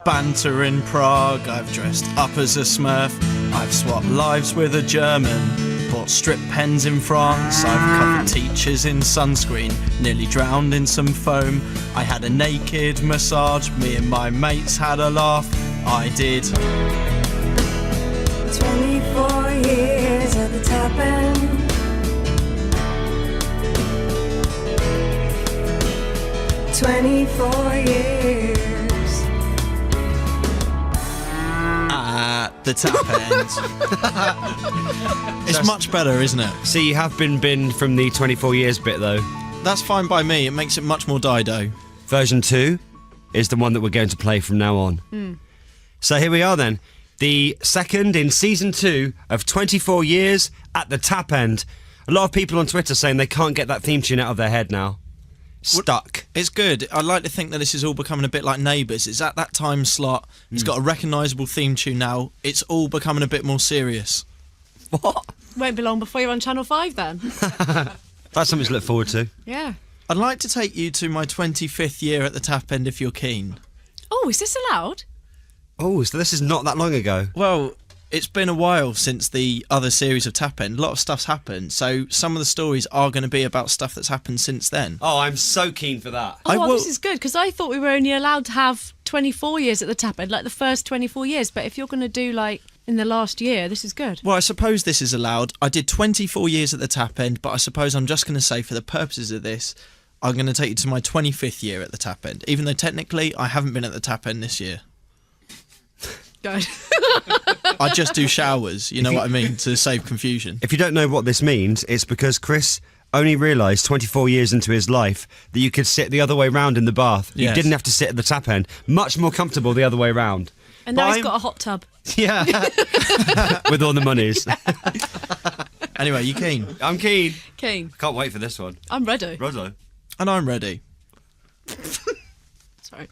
banter in Prague, I've dressed up as a Smurf, I've swapped lives with a German, bought strip pens in France, I've covered teachers in sunscreen, nearly drowned in some foam, I had a naked massage, me and my mates had a laugh, I did 24 years at the top end. 24 years. At the tap end. It's much better, isn't it? See, you have been binned from the 24 years bit, though. That's fine by me, it makes it much more Dido. Version 2 is the one that we're going to play from now on. So here we are then. The second in season 2 of 24 years at the tap end. A lot of people on Twitter saying they can't get that theme tune out of their head now. Stuck. It's good. I'd like to think that this is all becoming a bit like Neighbours. It's at that time slot. It's got a recognisable theme tune now. It's all becoming a bit more serious. What? Won't be long before you're on Channel 5 then. That's something to look forward to. Yeah. I'd like to take you to my 25th year at the tap end if you're keen. Oh, is this allowed? Oh, so this is not that long ago. Well, it's been a while since the other series of Tap End. A lot of stuff's happened, so some of the stories are going to be about stuff that's happened since then. Oh, I'm so keen for that. Oh, well, this is good, because I thought we were only allowed to have 24 years at the tap end, like the first 24 years. But if you're going to do, like, in the last year, this is good. Well, I suppose this is allowed. I did 24 years at the Tap End, but I suppose I'm just going to say, for the purposes of this, I'm going to take you to my 25th year at the Tap End, even though technically I haven't been at the Tap End this year. Good. I just do showers, you know what I mean, to save confusion. If you don't know what this means, it's because Chris only realised 24 years into his life that you could sit the other way round in the bath. Yes. You didn't have to sit at the tap end. Much more comfortable the other way round. And now he's got a hot tub. Yeah. With all the monies. Anyway, you keen? I'm keen. Keen. Can't wait for this one. I'm ready. Roddo. And I'm ready. Sorry.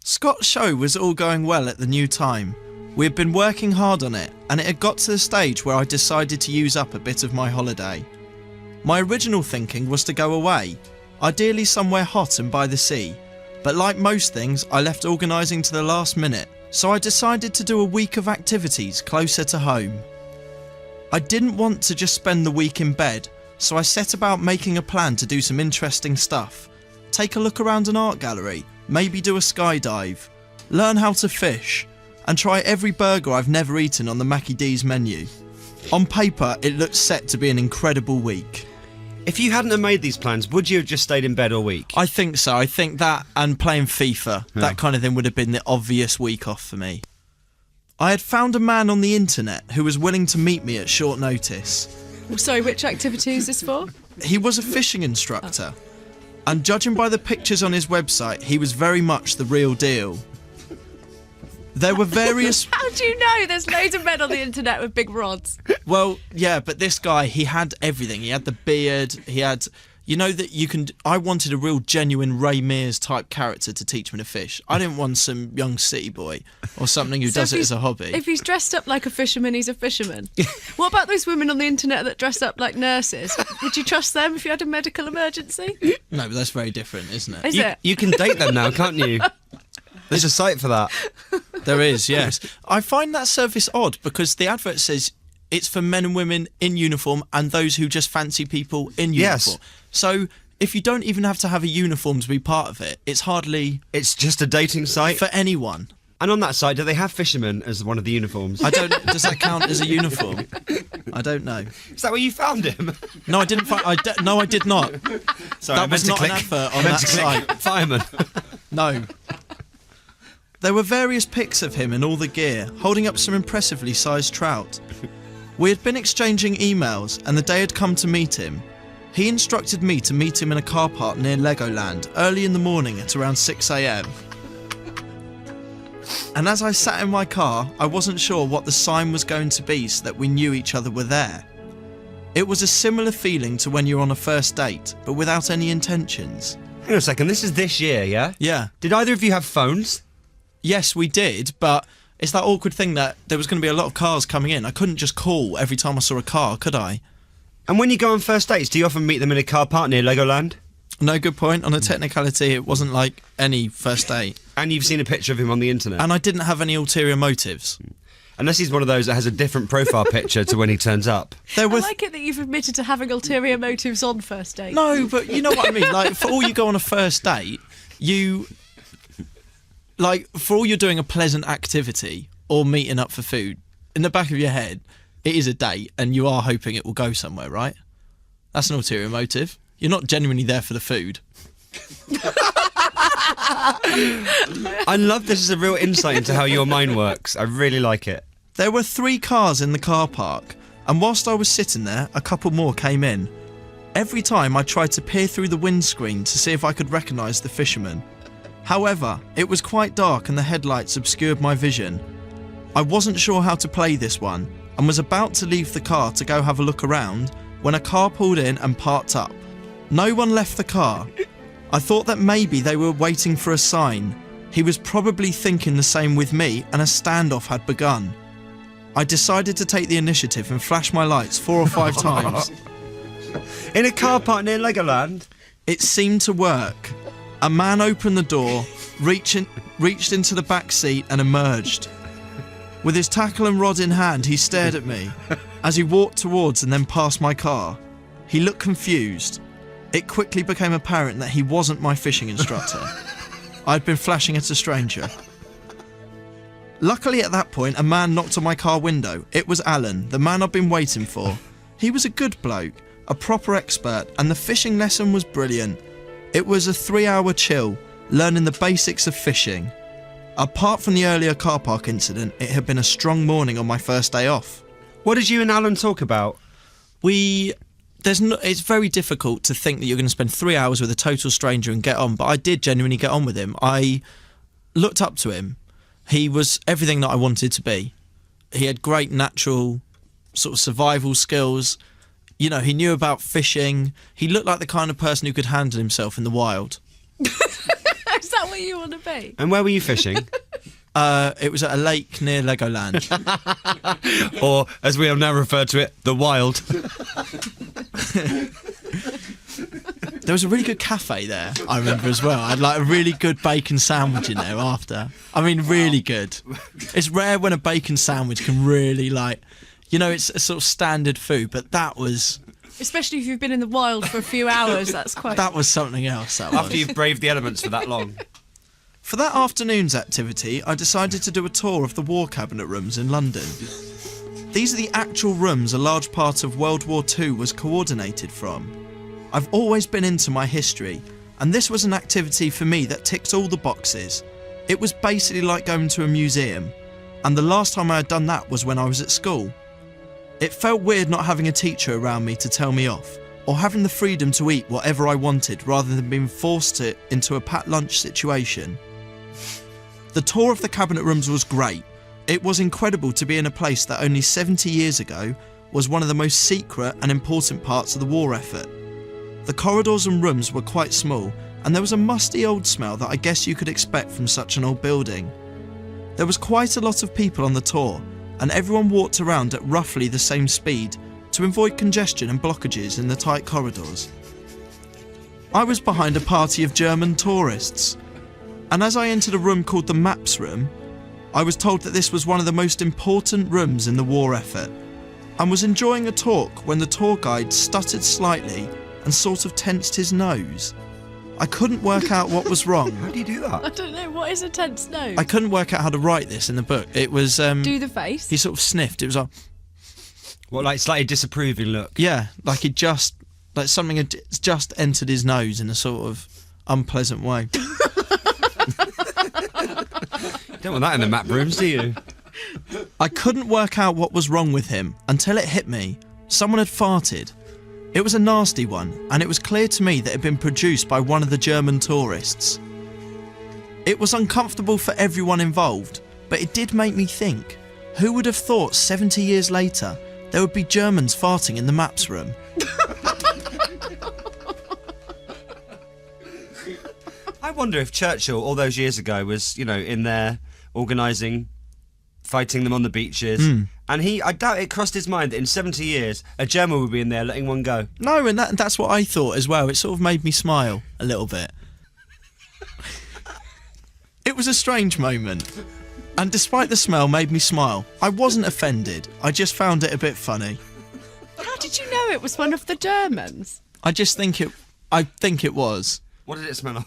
Scott's show was all going well at the new time. We had been working hard on it, and it had got to the stage where I decided to use up a bit of my holiday. My original thinking was to go away, ideally somewhere hot and by the sea, but like most things, I left organising to the last minute, so I decided to do a week of activities closer to home. I didn't want to just spend the week in bed, so I set about making a plan to do some interesting stuff. Take a look around an art gallery, maybe do a skydive, learn how to fish, and try every burger I've never eaten on the Mackie D's menu. On paper, it looked set to be an incredible week. If you hadn't have made these plans, would you have just stayed in bed all week? I think so. I think that and playing FIFA, that kind of thing would have been the obvious week off for me. I had found a man on the internet who was willing to meet me at short notice. Sorry, which activity is this for? He was a fishing instructor, and judging by the pictures on his website, he was very much the real deal. There were various... How do you know? There's loads of men on the internet with big rods. Well, yeah, but this guy, he had everything. He had the beard, he had... You know that you can... I wanted a real genuine Ray Mears type character to teach me to fish. I didn't want some young city boy or something who does it as a hobby. If he's dressed up like a fisherman, he's a fisherman. What about those women on the internet that dress up like nurses? Would you trust them if you had a medical emergency? No, but that's very different, isn't it? Is it? You can date them now, can't you? There's a site for that. There is, yes. I find that service odd because the advert says it's for men and women in uniform and those who just fancy people in uniform. Yes. So if you don't even have to have a uniform to be part of it, it's hardly It's just a dating site. for anyone. And on that site, do they have fishermen as one of the uniforms? I don't. Does that count as a uniform? I don't know. Is that where you found him? No, I didn't. No, I did not. Sorry, I That meant was to not click. an advert I on meant that to click. site. Fireman. No. There were various pics of him in all the gear, holding up some impressively sized trout. We had been exchanging emails, and the day had come to meet him. He instructed me to meet him in a car park near Legoland early in the morning at around 6 a.m. And as I sat in my car, I wasn't sure what the sign was going to be so that we knew each other were there. It was a similar feeling to when you're on a first date, but without any intentions. Hang on a second, this is this year, yeah? Yeah. Did either of you have phones? Yes, we did, but it's that awkward thing that there was going to be a lot of cars coming in. I couldn't just call every time I saw a car, could I? And when you go on first dates, do you often meet them in a car park near Legoland? No, good point. On a technicality, it wasn't like any first date. And you've seen a picture of him on the internet. And I didn't have any ulterior motives. Unless he's one of those that has a different profile picture to when he turns up. There I were like it that you've admitted to having ulterior motives on first date. no, but you know what I mean. Like, for all you go on a first date, for all you're doing a pleasant activity or meeting up for food, in the back of your head, it is a date, and you are hoping it will go somewhere, right? That's an ulterior motive. You're not genuinely there for the food. I love this as a real insight into how your mind works. I really like it. There were 3 cars in the car park, and whilst I was sitting there, a couple more came in. Every time I tried to peer through the windscreen to see if I could recognise the fisherman. However, it was quite dark and the headlights obscured my vision. I wasn't sure how to play this one, and was about to leave the car to go have a look around when a car pulled in and parked up. No one left the car. I thought that maybe they were waiting for a sign. He was probably thinking the same with me, and a standoff had begun. I decided to take the initiative and flash my lights 4 or 5 times. In a car park near Legoland? It seemed to work. A man opened the door, reached into the back seat and emerged. With his tackle and rod in hand, he stared at me as he walked towards and then past my car. He looked confused. It quickly became apparent that he wasn't my fishing instructor. I'd been flashing at a stranger. Luckily at that point, a man knocked on my car window. It was Alan, the man I'd been waiting for. He was a good bloke, a proper expert, and the fishing lesson was brilliant. It was a 3-hour chill, learning the basics of fishing. Apart from the earlier car park incident, it had been a strong morning on my first day off. What did you and Alan talk about? It's very difficult to think that you're going to spend 3 hours with a total stranger and get on, but I did genuinely get on with him. I looked up to him. He was everything that I wanted to be. He had great natural sort of survival skills. You know, he knew about fishing. He looked like the kind of person who could handle himself in the wild. Is that what you want to be? And where were you fishing? It was at a lake near Legoland. Or, as we have now referred to it, the wild. There was a really good cafe there, I remember as well. I had like a really good bacon sandwich in there after. I mean, really good. It's rare when a bacon sandwich can really it's a sort of standard food, but that was... Especially if you've been in the wild for a few hours, that's quite... That was something else, that was. After you've braved the elements for that long. For that afternoon's activity, I decided to do a tour of the War Cabinet rooms in London. These are the actual rooms a large part of World War II was coordinated from. I've always been into my history, and this was an activity for me that ticked all the boxes. It was basically like going to a museum, and the last time I had done that was when I was at school. It felt weird not having a teacher around me to tell me off, or having the freedom to eat whatever I wanted rather than being forced into a packed lunch situation. The tour of the cabinet rooms was great. It was incredible to be in a place that only 70 years ago was one of the most secret and important parts of the war effort. The corridors and rooms were quite small, and there was a musty old smell that I guess you could expect from such an old building. There was quite a lot of people on the tour, and everyone walked around at roughly the same speed to avoid congestion and blockages in the tight corridors. I was behind a party of German tourists, and as I entered a room called the Maps Room, I was told that this was one of the most important rooms in the war effort, and was enjoying a talk when the tour guide stuttered slightly and sort of tensed his nose. I couldn't work out what was wrong. How do you do I that? don't know, what is a tense nose? I couldn't work out how to write this in the book. It was... Do the face. He sort of sniffed. It was like... What, like slightly disapproving look? Yeah, like it just... Like something had just entered his nose in a sort of unpleasant way. Don't want that in the map rooms, do you? I couldn't work out what was wrong with him until it hit me. Someone had farted. It was a nasty one, and it was clear to me that it had been produced by one of the German tourists. It was uncomfortable for everyone involved, but it did make me think. Who would have thought 70 years later there would be Germans farting in the Maps Room? I wonder if Churchill, all those years ago, was, in there organising, fighting them on the beaches, And I doubt it crossed his mind that in 70 years, a German would be in there letting one go. No, and that's what I thought as well. It sort of made me smile a little bit. It was a strange moment. And despite the smell made me smile, I wasn't offended. I just found it a bit funny. How did you know it was one of the Germans? I think it was. What did it smell of?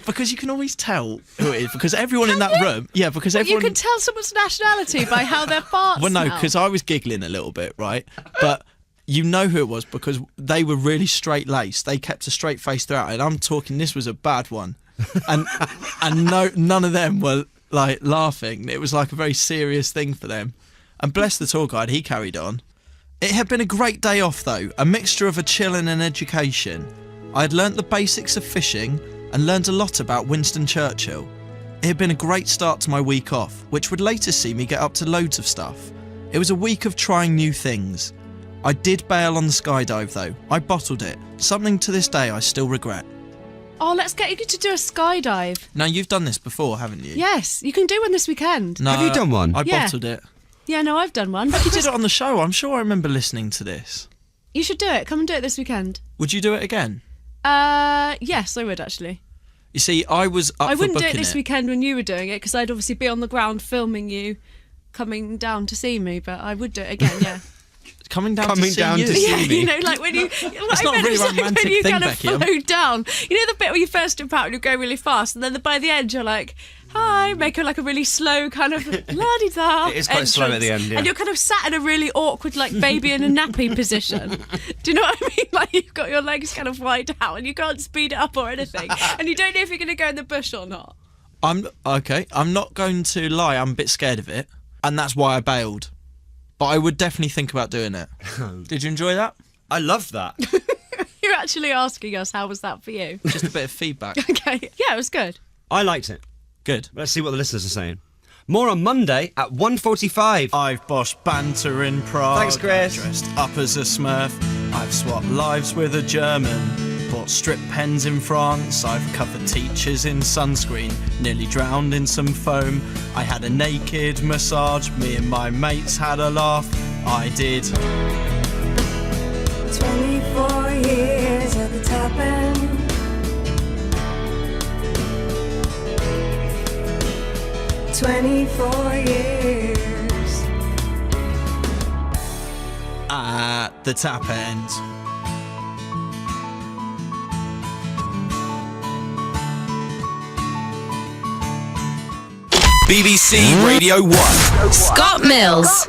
Because you can always tell who it is. Because everyone in that room... Yeah, because But everyone... you can tell someone's nationality by how their farts Well, no, smell. because I was giggling a little bit, right? But you know who it was because they were really straight-laced. They kept a straight face throughout. And I'm talking, this was a bad one. And none of them were, like, laughing. It was, like, a very serious thing for them. And bless the tour guide, he carried on. It had been a great day off, though. A mixture of a chill and an education. I had learnt the basics of fishing and learned a lot about Winston Churchill. It had been a great start to my week off, which would later see me get up to loads of stuff. It was a week of trying new things. I did bail on the skydive though. I bottled it, something to this day I still regret. Oh, let's get you to do a skydive. Now you've done this before, haven't you? Yes, you can do one this weekend. No, Have you done one? I Yeah. bottled it. Yeah, no, I've done one. You did it on the show. I'm sure I remember listening to this. You should do it. Come and do it this weekend. Would you do it again? Yes, I would actually. You see, I was up I for wouldn't do booking it this weekend when you were doing it because I'd obviously be on the ground filming you coming down to see me, but I would do it again, yeah. Coming down Coming to see down you. to see Yeah, me. you know, like when you... It's not a really romantic when you thing, kind of Becky. flow down. You know the bit where you first jump out and you go really fast, and then by the end you're like, hi, make it like a really slow kind of la-di-da It is quite slow at the end, yeah. And you're kind of sat in a really awkward, like, baby in a nappy position. Do you know what I mean? Like, you've got your legs kind of wide out and you can't speed it up or anything. And you don't know if you're going to go in the bush or not. I'm not going to lie, I'm a bit scared of it, and that's why I bailed. But I would definitely think about doing it. Did you enjoy that? I love that. You're actually asking us, how was that for you? Just a bit of feedback. Okay. Yeah, it was good. I liked it. Good. Let's see what the listeners are saying. More on Monday at 1:45. I've bossed banter in Prague. Thanks, Chris. I've dressed up as a Smurf. I've swapped lives with a German. Bought strip pens in France. I've covered teachers in sunscreen. Nearly drowned in some foam. I had a naked massage. Me and my mates had a laugh. I did. 24 years at the top end. "24 years." At the tap end. BBC Radio 1. Scott Mills.